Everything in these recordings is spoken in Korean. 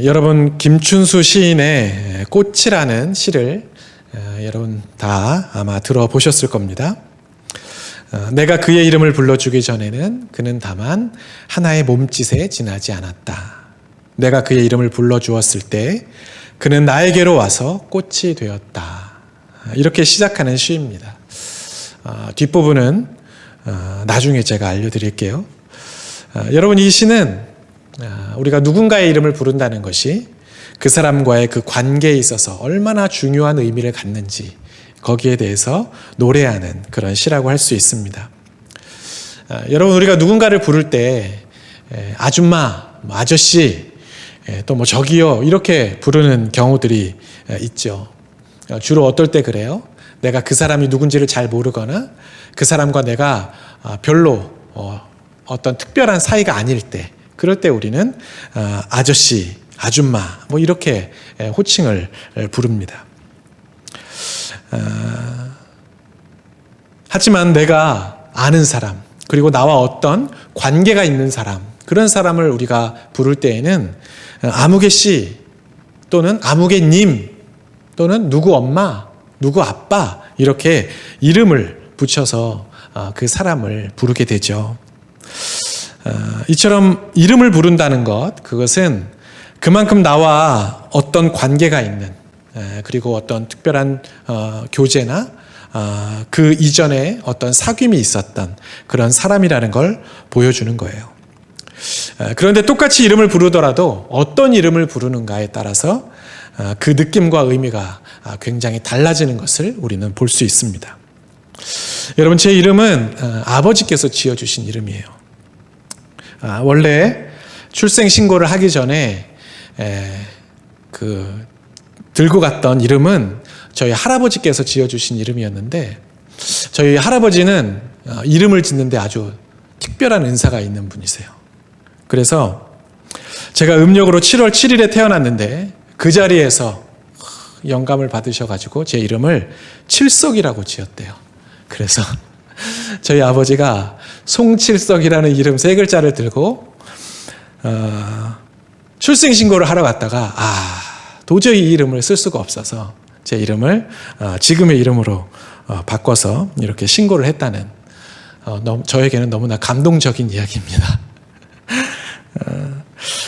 여러분 김춘수 시인의 꽃이라는 시를 여러분 다 아마 들어보셨을 겁니다. 내가 그의 이름을 불러주기 전에는 그는 다만 하나의 몸짓에 지나지 않았다. 내가 그의 이름을 불러주었을 때 그는 나에게로 와서 꽃이 되었다. 이렇게 시작하는 시입니다. 뒷부분은 나중에 제가 알려드릴게요. 여러분, 이 시는 우리가 누군가의 이름을 부른다는 것이 그 사람과의 그 관계에 있어서 얼마나 중요한 의미를 갖는지 거기에 대해서 노래하는 그런 시라고 할 수 있습니다. 여러분, 우리가 누군가를 부를 때 아줌마, 아저씨, 또 뭐 저기요 이렇게 부르는 경우들이 있죠. 주로 어떨 때 그래요? 내가 그 사람이 누군지를 잘 모르거나 그 사람과 내가 별로 어떤 특별한 사이가 아닐 때, 그럴 때 우리는 아저씨, 아줌마 뭐 이렇게 호칭을 부릅니다. 하지만 내가 아는 사람, 그리고 나와 어떤 관계가 있는 사람, 그런 사람을 우리가 부를 때에는 아무개 씨 또는 아무개 님 또는 누구 엄마, 누구 아빠 이렇게 이름을 붙여서 그 사람을 부르게 되죠. 이처럼 이름을 부른다는 것, 그것은 그만큼 나와 어떤 관계가 있는, 그리고 어떤 특별한 교제나 그 이전에 어떤 사귐이 있었던 그런 사람이라는 걸 보여주는 거예요. 그런데 똑같이 이름을 부르더라도 어떤 이름을 부르는가에 따라서 그 느낌과 의미가 굉장히 달라지는 것을 우리는 볼 수 있습니다. 여러분, 제 이름은 아버지께서 지어주신 이름이에요. 원래 출생 신고를 하기 전에 들고 갔던 이름은 저희 할아버지께서 지어주신 이름이었는데, 저희 할아버지는 이름을 짓는데 아주 특별한 은사가 있는 분이세요. 그래서 제가 음력으로 7월 7일에 태어났는데 그 자리에서 영감을 받으셔가지고 제 이름을 칠석이라고 지었대요. 그래서 저희 아버지가 송칠석이라는 이름 3글자를 들고 출생신고를 하러 갔다가 도저히 이 이름을 쓸 수가 없어서 제 이름을 지금의 이름으로 바꿔서 이렇게 신고를 했다는, 저에게는 너무나 감동적인 이야기입니다.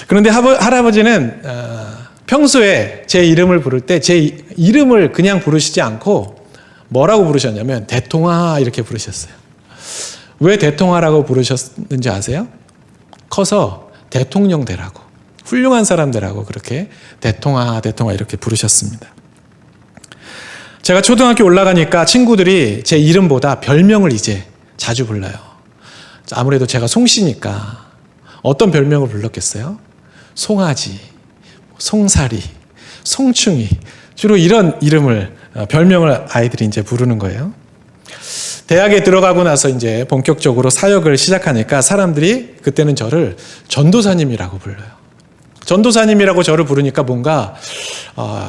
그런데 할아버지는 평소에 제 이름을 부를 때 제 이름을 그냥 부르시지 않고 뭐라고 부르셨냐면 대통아 이렇게 부르셨어요. 왜 대통아라고 부르셨는지 아세요? 커서 대통령 되라고, 훌륭한 사람 되라고 그렇게 대통아 이렇게 부르셨습니다. 제가 초등학교 올라가니까 친구들이 제 이름보다 별명을 이제 자주 불러요. 아무래도 제가 송씨니까 어떤 별명을 불렀겠어요? 송아지, 송사리, 송충이, 주로 이런 별명을 아이들이 이제 부르는 거예요. 대학에 들어가고 나서 이제 본격적으로 사역을 시작하니까 사람들이 그때는 저를 전도사님이라고 불러요. 전도사님이라고 저를 부르니까 뭔가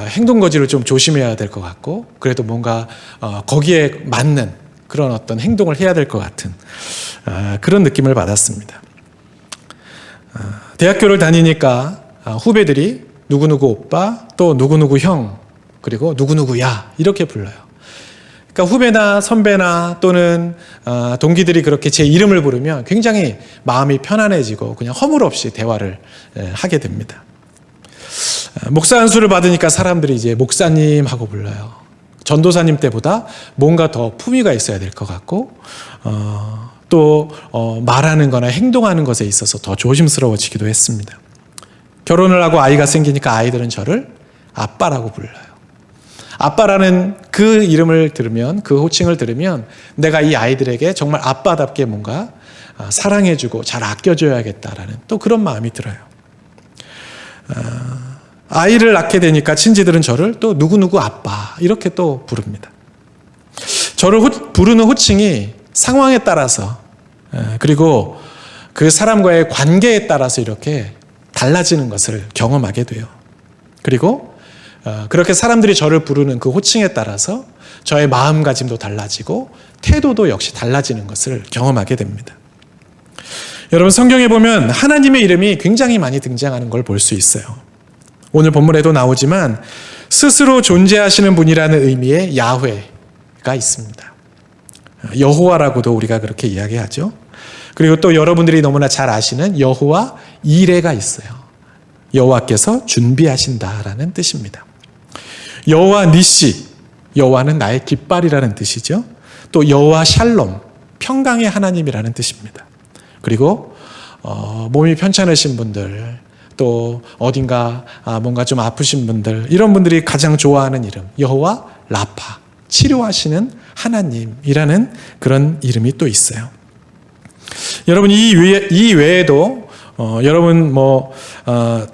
행동거지를 좀 조심해야 될 것 같고, 그래도 뭔가 거기에 맞는 그런 어떤 행동을 해야 될 것 같은 그런 느낌을 받았습니다. 대학교를 다니니까 후배들이 누구누구 오빠, 또 누구누구 형, 그리고 누구누구 야 이렇게 불러요. 그러니까 후배나 선배나 또는 동기들이 그렇게 제 이름을 부르면 굉장히 마음이 편안해지고 그냥 허물없이 대화를 하게 됩니다. 목사 안수를 받으니까 사람들이 이제 목사님 하고 불러요. 전도사님 때보다 뭔가 더 품위가 있어야 될 것 같고, 또 말하는 거나 행동하는 것에 있어서 더 조심스러워지기도 했습니다. 결혼을 하고 아이가 생기니까 아이들은 저를 아빠라고 불러요. 아빠라는 그 이름을 들으면, 그 호칭을 들으면 내가 이 아이들에게 정말 아빠답게 뭔가 사랑해주고 잘 아껴줘야겠다라는 또 그런 마음이 들어요. 아이를 낳게 되니까 친지들은 저를 또 누구누구 아빠 이렇게 또 부릅니다. 저를 부르는 호칭이 상황에 따라서, 그리고 그 사람과의 관계에 따라서 이렇게 달라지는 것을 경험하게 돼요. 그리고 그렇게 사람들이 저를 부르는 그 호칭에 따라서 저의 마음가짐도 달라지고 태도도 역시 달라지는 것을 경험하게 됩니다. 여러분, 성경에 보면 하나님의 이름이 굉장히 많이 등장하는 걸 볼 수 있어요. 오늘 본문에도 나오지만 스스로 존재하시는 분이라는 의미의 야훼가 있습니다. 여호와라고도 우리가 그렇게 이야기하죠. 그리고 또 여러분들이 너무나 잘 아시는 여호와 이레가 있어요. 여호와께서 준비하신다라는 뜻입니다. 여호와 니시, 여호와는 나의 깃발이라는 뜻이죠. 또 여호와 샬롬, 평강의 하나님이라는 뜻입니다. 그리고 몸이 편찮으신 분들, 또 어딘가 뭔가 좀 아프신 분들, 이런 분들이 가장 좋아하는 이름, 여호와 라파, 치료하시는 하나님이라는 그런 이름이 또 있어요. 여러분, 이 외에도 여러분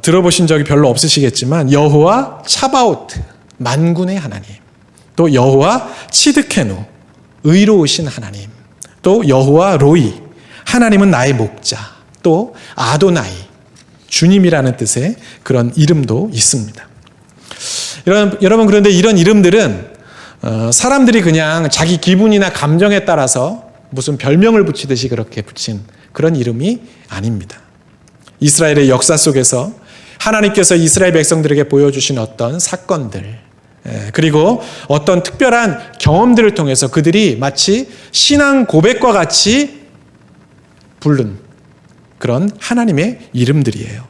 들어보신 적이 별로 없으시겠지만 여호와 차바오트, 만군의 하나님, 또 여호와 치드케누, 의로우신 하나님, 또 여호와 로이, 하나님은 나의 목자, 또 아도나이, 주님이라는 뜻의 그런 이름도 있습니다. 여러분, 그런데 이런 이름들은 사람들이 그냥 자기 기분이나 감정에 따라서 무슨 별명을 붙이듯이 그렇게 붙인 그런 이름이 아닙니다. 이스라엘의 역사 속에서 하나님께서 이스라엘 백성들에게 보여주신 어떤 사건들, 그리고 어떤 특별한 경험들을 통해서 그들이 마치 신앙 고백과 같이 부른 그런 하나님의 이름들이에요.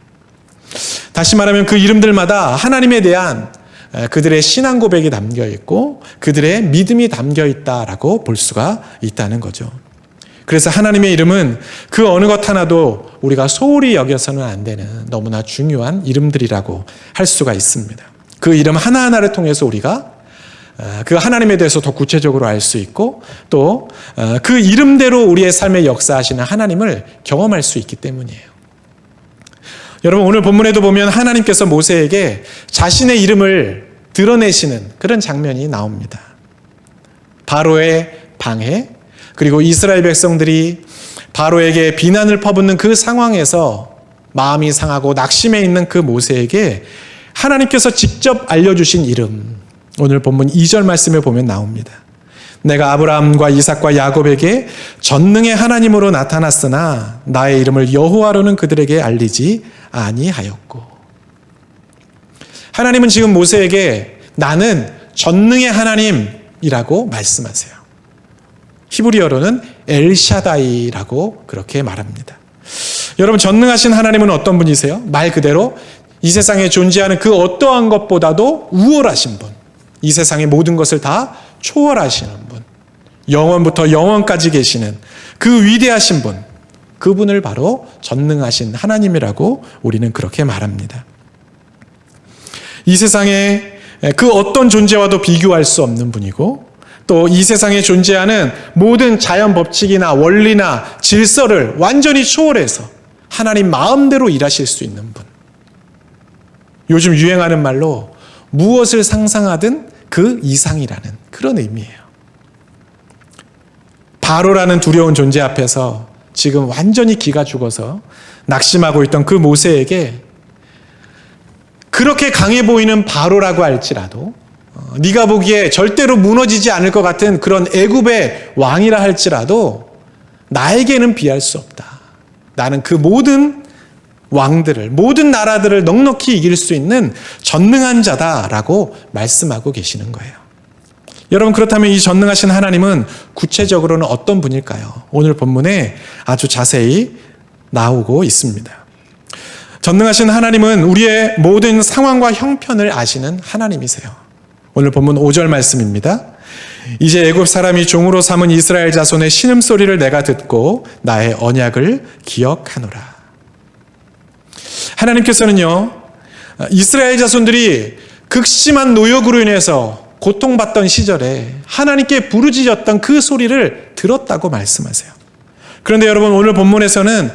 다시 말하면 그 이름들마다 하나님에 대한 그들의 신앙 고백이 담겨 있고 그들의 믿음이 담겨 있다라고 볼 수가 있다는 거죠. 그래서 하나님의 이름은 그 어느 것 하나도 우리가 소홀히 여겨서는 안 되는 너무나 중요한 이름들이라고 할 수가 있습니다. 그 이름 하나하나를 통해서 우리가 그 하나님에 대해서 더 구체적으로 알 수 있고 또 그 이름대로 우리의 삶에 역사하시는 하나님을 경험할 수 있기 때문이에요. 여러분, 오늘 본문에도 보면 하나님께서 모세에게 자신의 이름을 드러내시는 그런 장면이 나옵니다. 바로의 방해, 그리고 이스라엘 백성들이 바로에게 비난을 퍼붓는 그 상황에서 마음이 상하고 낙심해 있는 그 모세에게 하나님께서 직접 알려주신 이름, 오늘 본문 2절 말씀에 보면 나옵니다. 내가 아브라함과 이삭과 야곱에게 전능의 하나님으로 나타났으나 나의 이름을 여호와로는 그들에게 알리지 아니하였고. 하나님은 지금 모세에게 나는 전능의 하나님이라고 말씀하세요. 히브리어로는 엘샤다이라고 그렇게 말합니다. 여러분, 전능하신 하나님은 어떤 분이세요? 말 그대로 이 세상에 존재하는 그 어떠한 것보다도 우월하신 분, 이 세상의 모든 것을 다 초월하시는 분, 영원부터 영원까지 계시는 그 위대하신 분, 그분을 바로 전능하신 하나님이라고 우리는 그렇게 말합니다. 이 세상에 그 어떤 존재와도 비교할 수 없는 분이고 또 이 세상에 존재하는 모든 자연 법칙이나 원리나 질서를 완전히 초월해서 하나님 마음대로 일하실 수 있는 분. 요즘 유행하는 말로 무엇을 상상하든 그 이상이라는 그런 의미예요. 바로라는 두려운 존재 앞에서 지금 완전히 기가 죽어서 낙심하고 있던 그 모세에게 그렇게 강해 보이는 바로라고 할지라도 네가 보기에 절대로 무너지지 않을 것 같은 그런 애굽의 왕이라 할지라도 나에게는 비할 수 없다. 나는 그 모든 왕들을, 모든 나라들을 넉넉히 이길 수 있는 전능한 자다라고 말씀하고 계시는 거예요. 여러분, 그렇다면 이 전능하신 하나님은 구체적으로는 어떤 분일까요? 오늘 본문에 아주 자세히 나오고 있습니다. 전능하신 하나님은 우리의 모든 상황과 형편을 아시는 하나님이세요. 오늘 본문 5절 말씀입니다. 이제 애굽 사람이 종으로 삼은 이스라엘 자손의 신음소리를 내가 듣고 나의 언약을 기억하노라. 하나님께서는요, 이스라엘 자손들이 극심한 노역으로 인해서 고통받던 시절에 하나님께 부르짖었던 그 소리를 들었다고 말씀하세요. 그런데 여러분, 오늘 본문에서는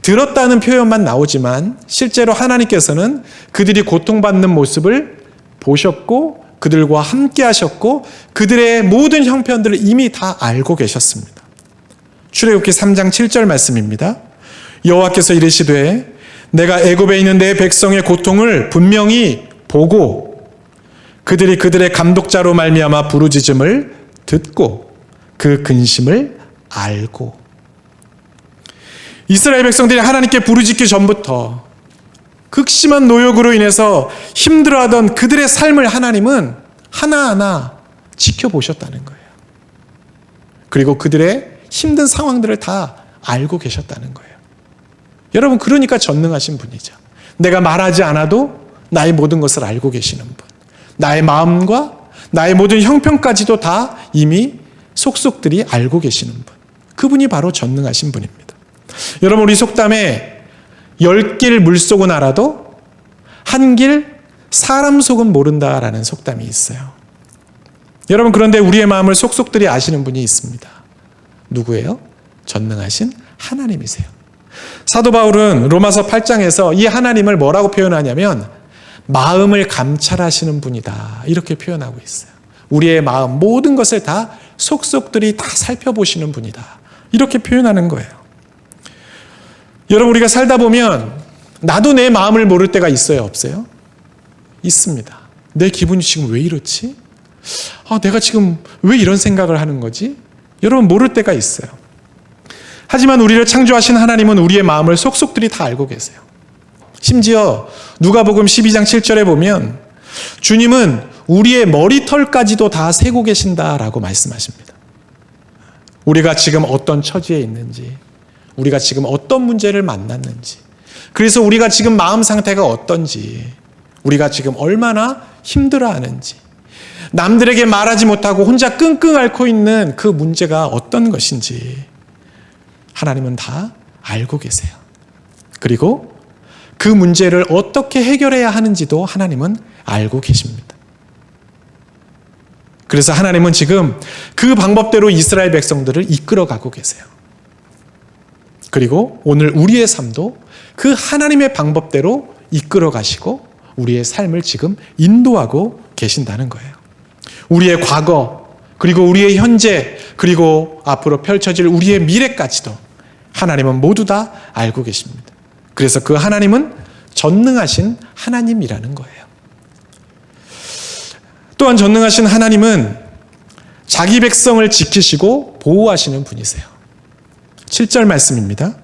들었다는 표현만 나오지만 실제로 하나님께서는 그들이 고통받는 모습을 보셨고 그들과 함께 하셨고 그들의 모든 형편들을 이미 다 알고 계셨습니다. 출애굽기 3장 7절 말씀입니다. 여호와께서 이르시되 내가 애굽에 있는 내 백성의 고통을 분명히 보고 그들이 그들의 감독자로 말미암아 부르짖음을 듣고 그 근심을 알고. 이스라엘 백성들이 하나님께 부르짖기 전부터 극심한 노역으로 인해서 힘들어하던 그들의 삶을 하나님은 하나하나 지켜보셨다는 거예요. 그리고 그들의 힘든 상황들을 다 알고 계셨다는 거예요. 여러분, 그러니까 전능하신 분이죠. 내가 말하지 않아도 나의 모든 것을 알고 계시는 분. 나의 마음과 나의 모든 형편까지도 다 이미 속속들이 알고 계시는 분. 그분이 바로 전능하신 분입니다. 여러분, 우리 속담에 10길 물속은 알아도 한 길 사람 속은 모른다라는 속담이 있어요. 여러분, 그런데 우리의 마음을 속속들이 아시는 분이 있습니다. 누구예요? 전능하신 하나님이세요. 사도 바울은 로마서 8장에서 이 하나님을 뭐라고 표현하냐면 마음을 감찰하시는 분이다, 이렇게 표현하고 있어요. 우리의 마음 모든 것을 다 속속들이 다 살펴보시는 분이다, 이렇게 표현하는 거예요. 여러분, 우리가 살다 보면 나도 내 마음을 모를 때가 있어요, 없어요? 있습니다. 내 기분이 지금 왜 이렇지? 내가 지금 왜 이런 생각을 하는 거지? 여러분, 모를 때가 있어요. 하지만 우리를 창조하신 하나님은 우리의 마음을 속속들이 다 알고 계세요. 심지어 누가복음 12장 7절에 보면 주님은 우리의 머리털까지도 다 세고 계신다라고 말씀하십니다. 우리가 지금 어떤 처지에 있는지, 우리가 지금 어떤 문제를 만났는지, 그래서 우리가 지금 마음 상태가 어떤지, 우리가 지금 얼마나 힘들어하는지, 남들에게 말하지 못하고 혼자 끙끙 앓고 있는 그 문제가 어떤 것인지 하나님은 다 알고 계세요. 그리고 그 문제를 어떻게 해결해야 하는지도 하나님은 알고 계십니다. 그래서 하나님은 지금 그 방법대로 이스라엘 백성들을 이끌어가고 계세요. 그리고 오늘 우리의 삶도 그 하나님의 방법대로 이끌어가시고 우리의 삶을 지금 인도하고 계신다는 거예요. 우리의 과거, 그리고 우리의 현재, 그리고 앞으로 펼쳐질 우리의 미래까지도 하나님은 모두 다 알고 계십니다. 그래서 그 하나님은 전능하신 하나님이라는 거예요. 또한 전능하신 하나님은 자기 백성을 지키시고 보호하시는 분이세요. 7절 말씀입니다.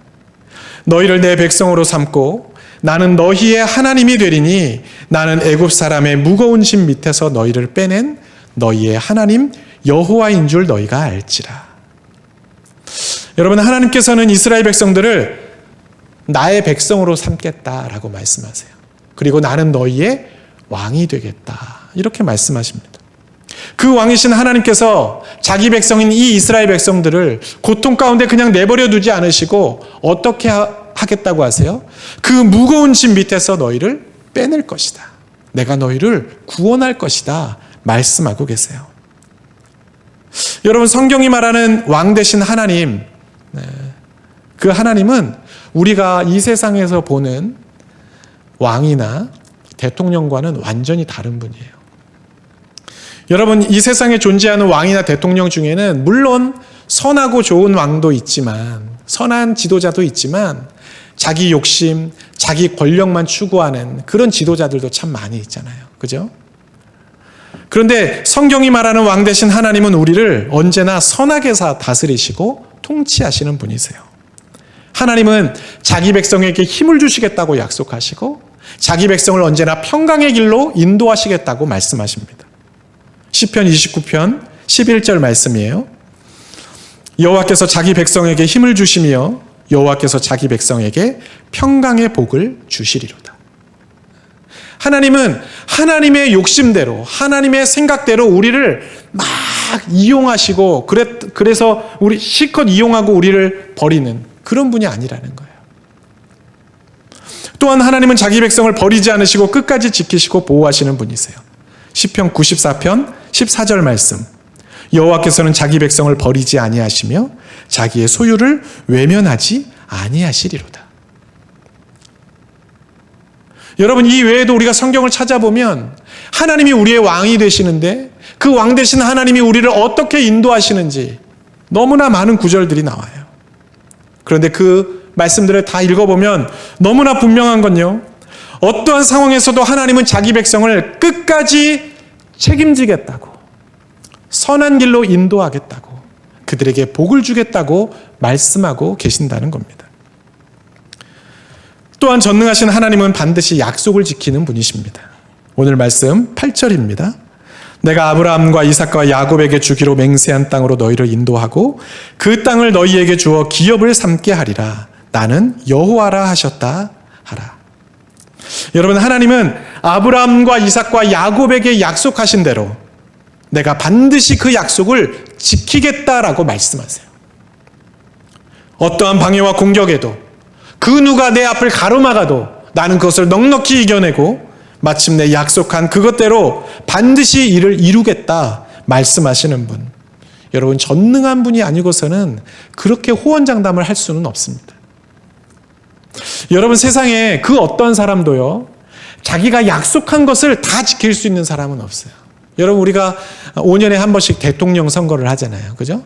너희를 내 백성으로 삼고 나는 너희의 하나님이 되리니 나는 애굽 사람의 무거운 짐 밑에서 너희를 빼낸 너희의 하나님 여호와인 줄 너희가 알지라. 여러분, 하나님께서는 이스라엘 백성들을 나의 백성으로 삼겠다라고 말씀하세요. 그리고 나는 너희의 왕이 되겠다, 이렇게 말씀하십니다. 그 왕이신 하나님께서 자기 백성인 이 이스라엘 백성들을 고통 가운데 그냥 내버려 두지 않으시고 어떻게 하겠다고 하세요? 그 무거운 짐 밑에서 너희를 빼낼 것이다, 내가 너희를 구원할 것이다 말씀하고 계세요. 여러분, 성경이 말하는 왕 되신 하나님, 그 하나님은 우리가 이 세상에서 보는 왕이나 대통령과는 완전히 다른 분이에요. 여러분, 이 세상에 존재하는 왕이나 대통령 중에는 물론 선하고 좋은 왕도 있지만, 선한 지도자도 있지만 자기 욕심, 자기 권력만 추구하는 그런 지도자들도 참 많이 있잖아요. 그죠? 그런데 성경이 말하는 왕 되신 하나님은 우리를 언제나 선하게 다스리시고 통치하시는 분이세요. 하나님은 자기 백성에게 힘을 주시겠다고 약속하시고 자기 백성을 언제나 평강의 길로 인도하시겠다고 말씀하십니다. 시편 29편 11절 말씀이에요. 여호와께서 자기 백성에게 힘을 주시며 여호와께서 자기 백성에게 평강의 복을 주시리로다. 하나님은 하나님의 욕심대로, 하나님의 생각대로 우리를 막 이용하시고 그래서 우리 실컷 이용하고 우리를 버리는 그런 분이 아니라는 거예요. 또한 하나님은 자기 백성을 버리지 않으시고 끝까지 지키시고 보호하시는 분이세요. 시편 94편 14절 말씀. 여호와께서는 자기 백성을 버리지 아니하시며 자기의 소유를 외면하지 아니하시리로다. 여러분, 이 외에도 우리가 성경을 찾아보면 하나님이 우리의 왕이 되시는데 그 왕 되신 하나님이 우리를 어떻게 인도하시는지 너무나 많은 구절들이 나와요. 그런데 그 말씀들을 다 읽어보면 너무나 분명한 건요, 어떠한 상황에서도 하나님은 자기 백성을 끝까지 책임지겠다고, 선한 길로 인도하겠다고, 그들에게 복을 주겠다고 말씀하고 계신다는 겁니다. 또한 전능하신 하나님은 반드시 약속을 지키는 분이십니다. 오늘 말씀 8절입니다. 내가 아브라함과 이삭과 야곱에게 주기로 맹세한 땅으로 너희를 인도하고 그 땅을 너희에게 주어 기업을 삼게 하리라. 나는 여호와라 하셨다 하라. 여러분, 하나님은 아브라함과 이삭과 야곱에게 약속하신 대로 내가 반드시 그 약속을 지키겠다라고 말씀하세요. 어떠한 방해와 공격에도 그 누가 내 앞을 가로막아도 나는 그것을 넉넉히 이겨내고 마침내 약속한 그것대로 반드시 이를 이루겠다 말씀하시는 분. 여러분, 전능한 분이 아니고서는 그렇게 호언장담을 할 수는 없습니다. 여러분, 세상에 그 어떤 사람도요, 자기가 약속한 것을 다 지킬 수 있는 사람은 없어요. 여러분, 우리가 5년에 한 번씩 대통령 선거를 하잖아요. 그죠?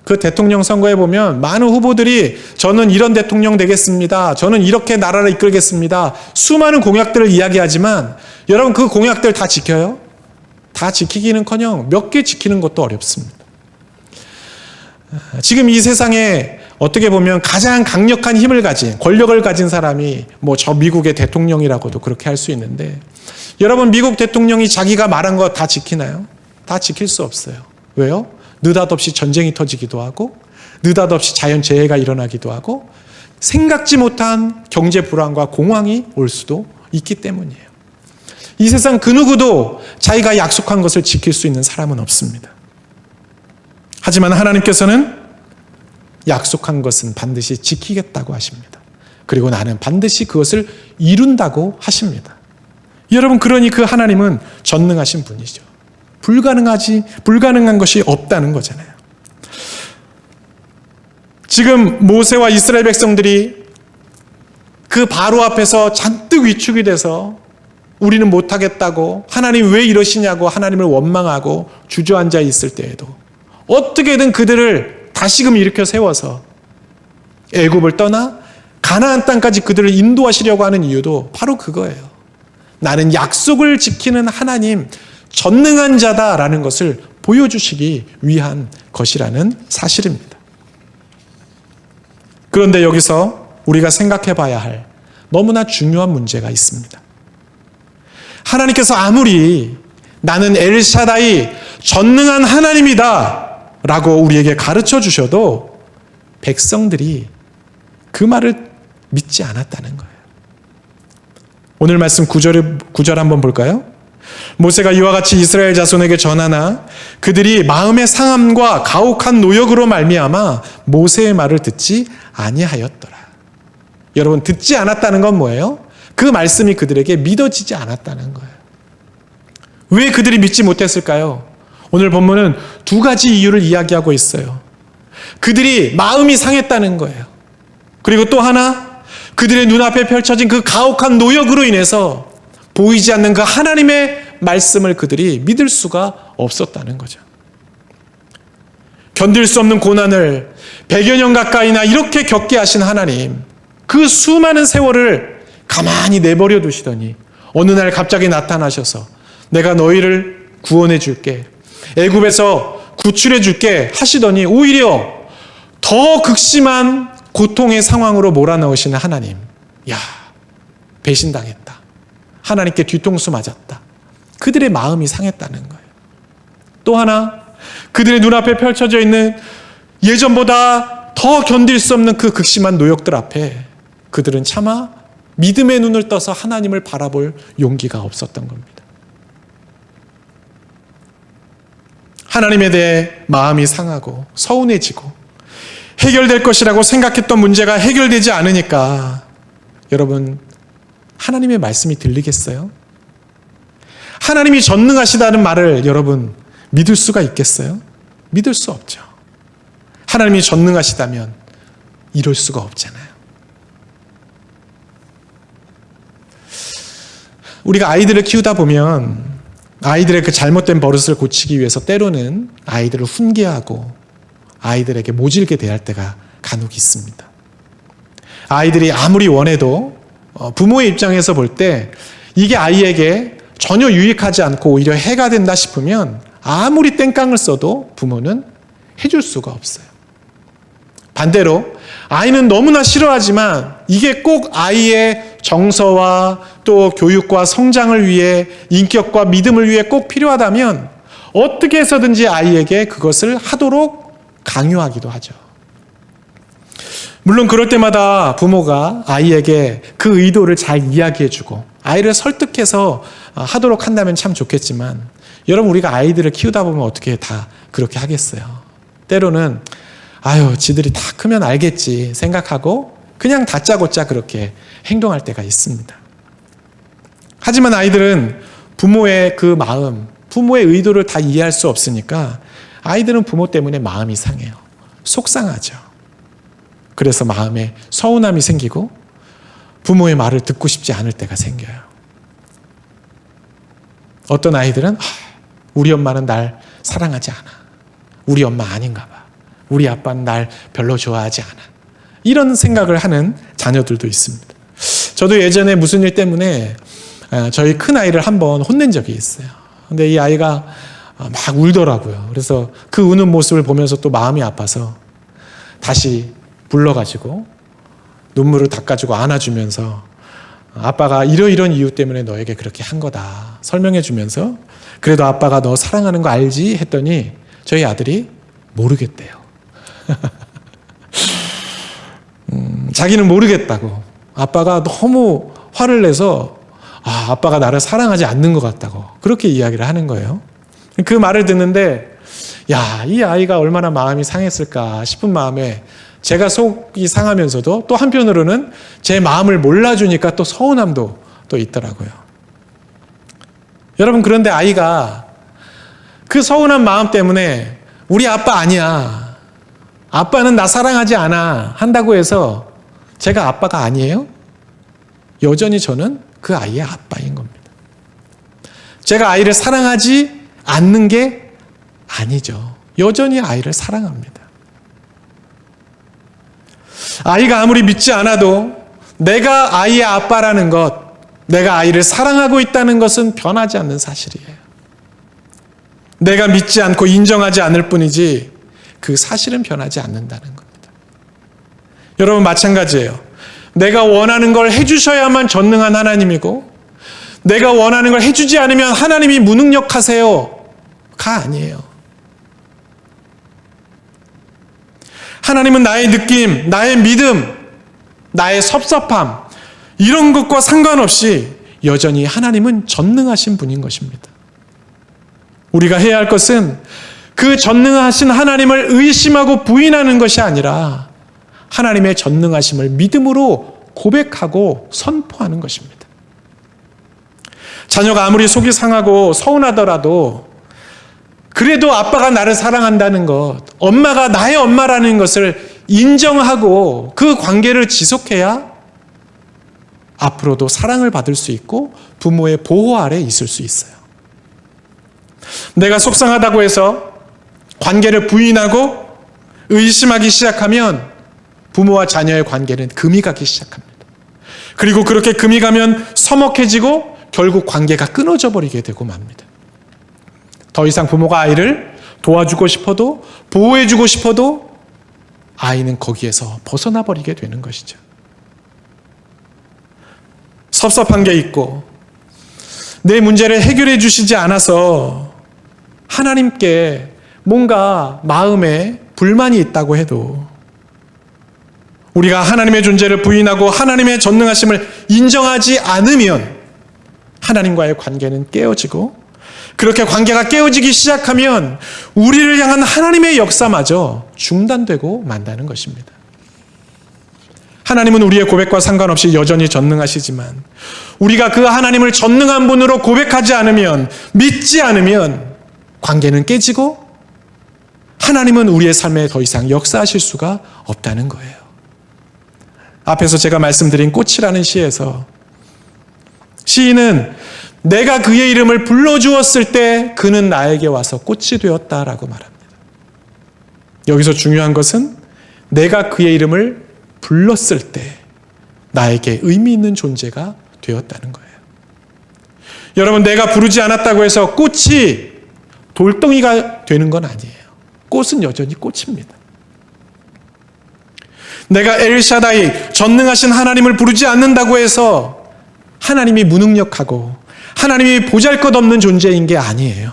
그 대통령 선거에 보면 많은 후보들이 저는 이런 대통령 되겠습니다. 저는 이렇게 나라를 이끌겠습니다. 수많은 공약들을 이야기하지만 여러분, 그 공약들 다 지켜요? 다 지키기는커녕 몇 개 지키는 것도 어렵습니다. 지금 이 세상에 어떻게 보면 가장 강력한 힘을 가진, 권력을 가진 사람이 저 미국의 대통령이라고도 그렇게 할 수 있는데, 여러분, 미국 대통령이 자기가 말한 거 다 지키나요? 다 지킬 수 없어요. 왜요? 느닷없이 전쟁이 터지기도 하고, 느닷없이 자연재해가 일어나기도 하고, 생각지 못한 경제 불안과 공황이 올 수도 있기 때문이에요. 이 세상 그 누구도 자기가 약속한 것을 지킬 수 있는 사람은 없습니다. 하지만 하나님께서는 약속한 것은 반드시 지키겠다고 하십니다. 그리고 나는 반드시 그것을 이룬다고 하십니다. 여러분, 그러니 그 하나님은 전능하신 분이죠. 불가능한 것이 없다는 거잖아요. 지금 모세와 이스라엘 백성들이 그 바로 앞에서 잔뜩 위축이 돼서 우리는 못하겠다고, 하나님 왜 이러시냐고 하나님을 원망하고 주저앉아 있을 때에도 어떻게든 그들을 다시금 일으켜 세워서 애굽을 떠나 가나안 땅까지 그들을 인도하시려고 하는 이유도 바로 그거예요. 나는 약속을 지키는 하나님, 전능한 자다라는 것을 보여주시기 위한 것이라는 사실입니다. 그런데 여기서 우리가 생각해 봐야 할 너무나 중요한 문제가 있습니다. 하나님께서 아무리 나는 엘샤다이 전능한 하나님이다 라고 우리에게 가르쳐 주셔도 백성들이 그 말을 믿지 않았다는 거예요. 오늘 말씀 9절 한번 볼까요? 모세가 이와 같이 이스라엘 자손에게 전하나 그들이 마음의 상함과 가혹한 노역으로 말미암아 모세의 말을 듣지 아니하였더라. 여러분, 듣지 않았다는 건 뭐예요? 그 말씀이 그들에게 믿어지지 않았다는 거예요. 왜 그들이 믿지 못했을까요? 오늘 본문은 두 가지 이유를 이야기하고 있어요. 그들이 마음이 상했다는 거예요. 그리고 또 하나, 그들의 눈앞에 펼쳐진 그 가혹한 노역으로 인해서 보이지 않는 그 하나님의 말씀을 그들이 믿을 수가 없었다는 거죠. 견딜 수 없는 고난을 100여 년 가까이나 이렇게 겪게 하신 하나님, 그 수많은 세월을 가만히 내버려 두시더니 어느 날 갑자기 나타나셔서 내가 너희를 구원해 줄게, 애굽에서 구출해 줄게 하시더니 오히려 더 극심한 고통의 상황으로 몰아넣으시는 하나님. 야, 배신당했다. 하나님께 뒤통수 맞았다. 그들의 마음이 상했다는 거예요. 또 하나, 그들의 눈앞에 펼쳐져 있는 예전보다 더 견딜 수 없는 그 극심한 노역들 앞에 그들은 차마 믿음의 눈을 떠서 하나님을 바라볼 용기가 없었던 겁니다. 하나님에 대해 마음이 상하고 서운해지고 해결될 것이라고 생각했던 문제가 해결되지 않으니까 여러분, 하나님의 말씀이 들리겠어요? 하나님이 전능하시다는 말을 여러분 믿을 수가 있겠어요? 믿을 수 없죠. 하나님이 전능하시다면 이럴 수가 없잖아요. 우리가 아이들을 키우다 보면 아이들의 그 잘못된 버릇을 고치기 위해서 때로는 아이들을 훈계하고 아이들에게 모질게 대할 때가 간혹 있습니다. 아이들이 아무리 원해도 부모의 입장에서 볼 때 이게 아이에게 전혀 유익하지 않고 오히려 해가 된다 싶으면 아무리 땡깡을 써도 부모는 해줄 수가 없어요. 반대로 아이는 너무나 싫어하지만 이게 꼭 아이의 정서와 또 교육과 성장을 위해, 인격과 믿음을 위해 꼭 필요하다면 어떻게 해서든지 아이에게 그것을 하도록 강요하기도 하죠. 물론 그럴 때마다 부모가 아이에게 그 의도를 잘 이야기해주고 아이를 설득해서 하도록 한다면 참 좋겠지만, 여러분, 우리가 아이들을 키우다 보면 어떻게 다 그렇게 하겠어요. 때로는 지들이 다 크면 알겠지 생각하고 그냥 다짜고짜 그렇게 행동할 때가 있습니다. 하지만 아이들은 부모의 그 마음, 부모의 의도를 다 이해할 수 없으니까 아이들은 부모 때문에 마음이 상해요. 속상하죠. 그래서 마음에 서운함이 생기고 부모의 말을 듣고 싶지 않을 때가 생겨요. 어떤 아이들은 우리 엄마는 날 사랑하지 않아. 우리 엄마 아닌가 봐. 우리 아빠는 날 별로 좋아하지 않아. 이런 생각을 하는 자녀들도 있습니다. 저도 예전에 무슨 일 때문에 저희 큰아이를 한번 혼낸 적이 있어요. 근데 이 아이가 막 울더라고요. 그래서 그 우는 모습을 보면서 또 마음이 아파서 다시 불러가지고 눈물을 닦아주고 안아주면서 아빠가 이러이런 이유 때문에 너에게 그렇게 한 거다 설명해주면서, 그래도 아빠가 너 사랑하는 거 알지? 했더니 저희 아들이 모르겠대요. 자기는 모르겠다고. 아빠가 너무 화를 내서 아빠가 나를 사랑하지 않는 것 같다고 그렇게 이야기를 하는 거예요. 그 말을 듣는데 이 아이가 얼마나 마음이 상했을까 싶은 마음에 제가 속이 상하면서도 또 한편으로는 제 마음을 몰라주니까 또 서운함도 또 있더라고요. 여러분, 그런데 아이가 그 서운한 마음 때문에 우리 아빠 아니야, 아빠는 나 사랑하지 않아 한다고 해서 제가 아빠가 아니에요? 여전히 저는 그 아이의 아빠인 겁니다. 제가 아이를 사랑하지 않는 게 아니죠. 여전히 아이를 사랑합니다. 아이가 아무리 믿지 않아도 내가 아이의 아빠라는 것, 내가 아이를 사랑하고 있다는 것은 변하지 않는 사실이에요. 내가 믿지 않고 인정하지 않을 뿐이지 그 사실은 변하지 않는다는 겁니다. 여러분, 마찬가지예요. 내가 원하는 걸 해주셔야만 전능한 하나님이고 내가 원하는 걸 해주지 않으면 하나님이 무능력하세요가 아니에요. 하나님은 나의 느낌, 나의 믿음, 나의 섭섭함, 이런 것과 상관없이 여전히 하나님은 전능하신 분인 것입니다. 우리가 해야 할 것은 그 전능하신 하나님을 의심하고 부인하는 것이 아니라 하나님의 전능하심을 믿음으로 고백하고 선포하는 것입니다. 자녀가 아무리 속이 상하고 서운하더라도 그래도 아빠가 나를 사랑한다는 것, 엄마가 나의 엄마라는 것을 인정하고 그 관계를 지속해야 앞으로도 사랑을 받을 수 있고 부모의 보호 아래 있을 수 있어요. 내가 속상하다고 해서 관계를 부인하고 의심하기 시작하면 부모와 자녀의 관계는 금이 가기 시작합니다. 그리고 그렇게 금이 가면 서먹해지고 결국 관계가 끊어져 버리게 되고 맙니다. 더 이상 부모가 아이를 도와주고 싶어도 보호해주고 싶어도 아이는 거기에서 벗어나 버리게 되는 것이죠. 섭섭한 게 있고 내 문제를 해결해 주시지 않아서 하나님께 뭔가 마음에 불만이 있다고 해도 우리가 하나님의 존재를 부인하고 하나님의 전능하심을 인정하지 않으면 하나님과의 관계는 깨어지고, 그렇게 관계가 깨어지기 시작하면 우리를 향한 하나님의 역사마저 중단되고 만다는 것입니다. 하나님은 우리의 고백과 상관없이 여전히 전능하시지만 우리가 그 하나님을 전능한 분으로 고백하지 않으면, 믿지 않으면 관계는 깨지고 하나님은 우리의 삶에 더 이상 역사하실 수가 없다는 거예요. 앞에서 제가 말씀드린 꽃이라는 시에서 시인은 내가 그의 이름을 불러주었을 때 그는 나에게 와서 꽃이 되었다라고 말합니다. 여기서 중요한 것은 내가 그의 이름을 불렀을 때 나에게 의미 있는 존재가 되었다는 거예요. 여러분, 내가 부르지 않았다고 해서 꽃이 돌덩이가 되는 건 아니에요. 꽃은 여전히 꽃입니다. 내가 엘샤다이, 전능하신 하나님을 부르지 않는다고 해서 하나님이 무능력하고 하나님이 보잘것없는 존재인 게 아니에요.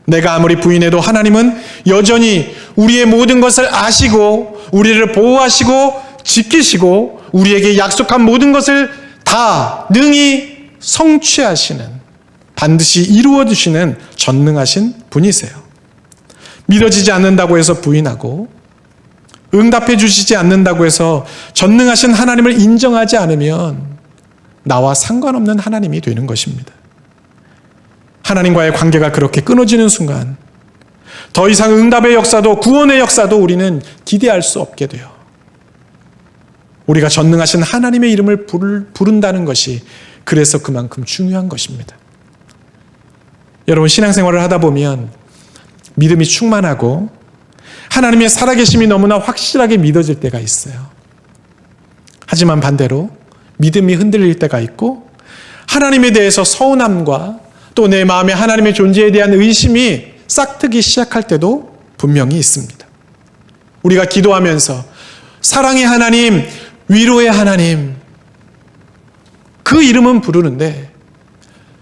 내가 아무리 부인해도 하나님은 여전히 우리의 모든 것을 아시고 우리를 보호하시고 지키시고 우리에게 약속한 모든 것을 다 능히 성취하시는, 반드시 이루어주시는 전능하신 분이세요. 믿어지지 않는다고 해서 부인하고 응답해 주시지 않는다고 해서 전능하신 하나님을 인정하지 않으면 나와 상관없는 하나님이 되는 것입니다. 하나님과의 관계가 그렇게 끊어지는 순간 더 이상 응답의 역사도 구원의 역사도 우리는 기대할 수 없게 돼요. 우리가 전능하신 하나님의 이름을 부른다는 것이 그래서 그만큼 중요한 것입니다. 여러분, 신앙생활을 하다 보면 믿음이 충만하고 하나님의 살아계심이 너무나 확실하게 믿어질 때가 있어요. 하지만 반대로 믿음이 흔들릴 때가 있고 하나님에 대해서 서운함과 또 내 마음에 하나님의 존재에 대한 의심이 싹트기 시작할 때도 분명히 있습니다. 우리가 기도하면서 사랑의 하나님, 위로의 하나님, 그 이름은 부르는데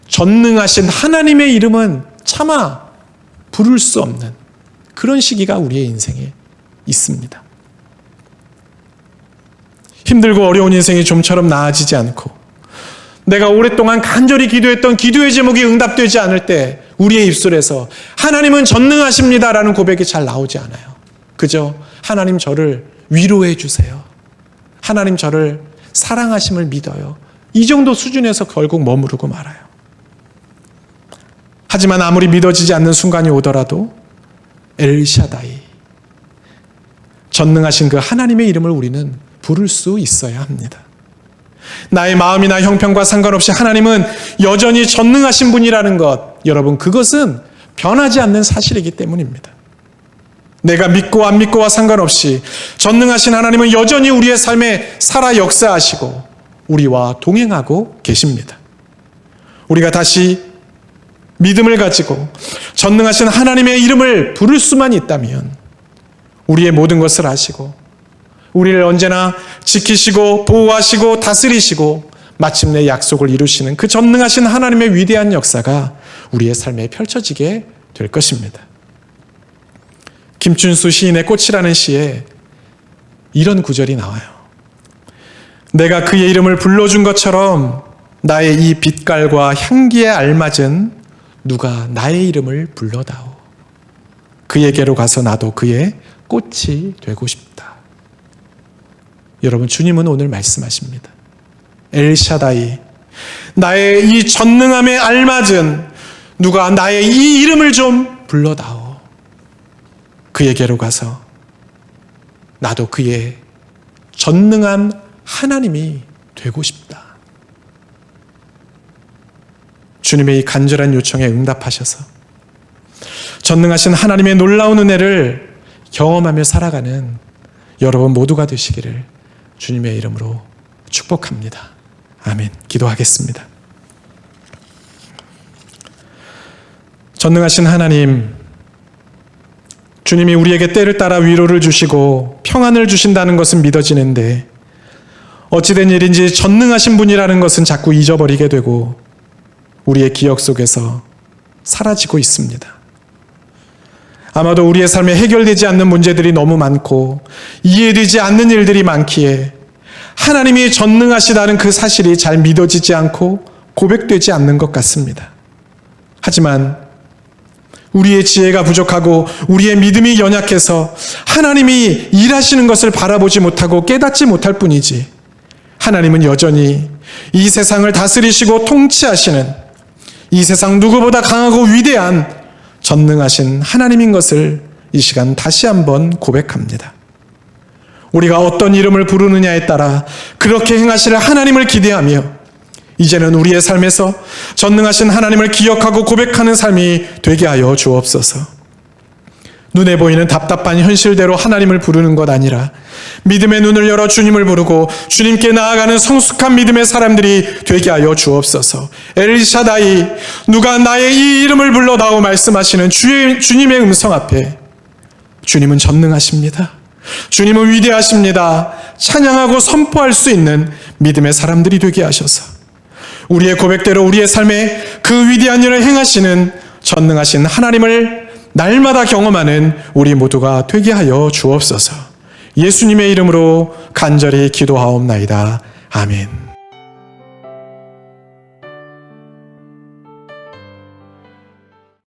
전능하신 하나님의 이름은 차마 부를 수 없는 그런 시기가 우리의 인생에 있습니다. 힘들고 어려운 인생이 좀처럼 나아지지 않고 내가 오랫동안 간절히 기도했던 기도의 제목이 응답되지 않을 때 우리의 입술에서 하나님은 전능하십니다라는 고백이 잘 나오지 않아요. 그저 하나님 저를 위로해 주세요. 하나님 저를 사랑하심을 믿어요. 이 정도 수준에서 결국 머무르고 말아요. 하지만 아무리 믿어지지 않는 순간이 오더라도 엘샤다이, 전능하신 그 하나님의 이름을 우리는 부를 수 있어야 합니다. 나의 마음이나 형편과 상관없이 하나님은 여전히 전능하신 분이라는 것, 여러분, 그것은 변하지 않는 사실이기 때문입니다. 내가 믿고 안 믿고와 상관없이 전능하신 하나님은 여전히 우리의 삶에 살아 역사하시고 우리와 동행하고 계십니다. 우리가 다시 믿음을 가지고 전능하신 하나님의 이름을 부를 수만 있다면 우리의 모든 것을 아시고 우리를 언제나 지키시고 보호하시고 다스리시고 마침내 약속을 이루시는 그 전능하신 하나님의 위대한 역사가 우리의 삶에 펼쳐지게 될 것입니다. 김춘수 시인의 꽃이라는 시에 이런 구절이 나와요. 내가 그의 이름을 불러준 것처럼 나의 이 빛깔과 향기에 알맞은 누가 나의 이름을 불러다오. 그에게로 가서 나도 그의 꽃이 되고 싶다. 여러분, 주님은 오늘 말씀하십니다. 엘샤다이, 나의 이 전능함에 알맞은 누가 나의 이 이름을 좀 불러다오. 그에게로 가서 나도 그의 전능한 하나님이 되고 싶다. 주님의 이 간절한 요청에 응답하셔서 전능하신 하나님의 놀라운 은혜를 경험하며 살아가는 여러분 모두가 되시기를 주님의 이름으로 축복합니다. 아멘. 기도하겠습니다. 전능하신 하나님, 주님이 우리에게 때를 따라 위로를 주시고 평안을 주신다는 것은 믿어지는데 어찌된 일인지 전능하신 분이라는 것은 자꾸 잊어버리게 되고 우리의 기억 속에서 사라지고 있습니다. 아마도 우리의 삶에 해결되지 않는 문제들이 너무 많고 이해되지 않는 일들이 많기에 하나님이 전능하시다는 그 사실이 잘 믿어지지 않고 고백되지 않는 것 같습니다. 하지만 우리의 지혜가 부족하고 우리의 믿음이 연약해서 하나님이 일하시는 것을 바라보지 못하고 깨닫지 못할 뿐이지 하나님은 여전히 이 세상을 다스리시고 통치하시는 이 세상 누구보다 강하고 위대한 전능하신 하나님인 것을 이 시간 다시 한번 고백합니다. 우리가 어떤 이름을 부르느냐에 따라 그렇게 행하실 하나님을 기대하며 이제는 우리의 삶에서 전능하신 하나님을 기억하고 고백하는 삶이 되게 하여 주옵소서. 눈에 보이는 답답한 현실대로 하나님을 부르는 것 아니라 믿음의 눈을 열어 주님을 부르고 주님께 나아가는 성숙한 믿음의 사람들이 되게 하여 주옵소서. 엘샤다이, 누가 나의 이 이름을 불러다오 말씀하시는 주님의 음성 앞에 주님은 전능하십니다. 주님은 위대하십니다. 찬양하고 선포할 수 있는 믿음의 사람들이 되게 하셔서 우리의 고백대로 우리의 삶에 그 위대한 일을 행하시는 전능하신 하나님을 날마다 경험하는 우리 모두가 되게 하여 주옵소서. 예수님의 이름으로 간절히 기도하옵나이다. 아멘.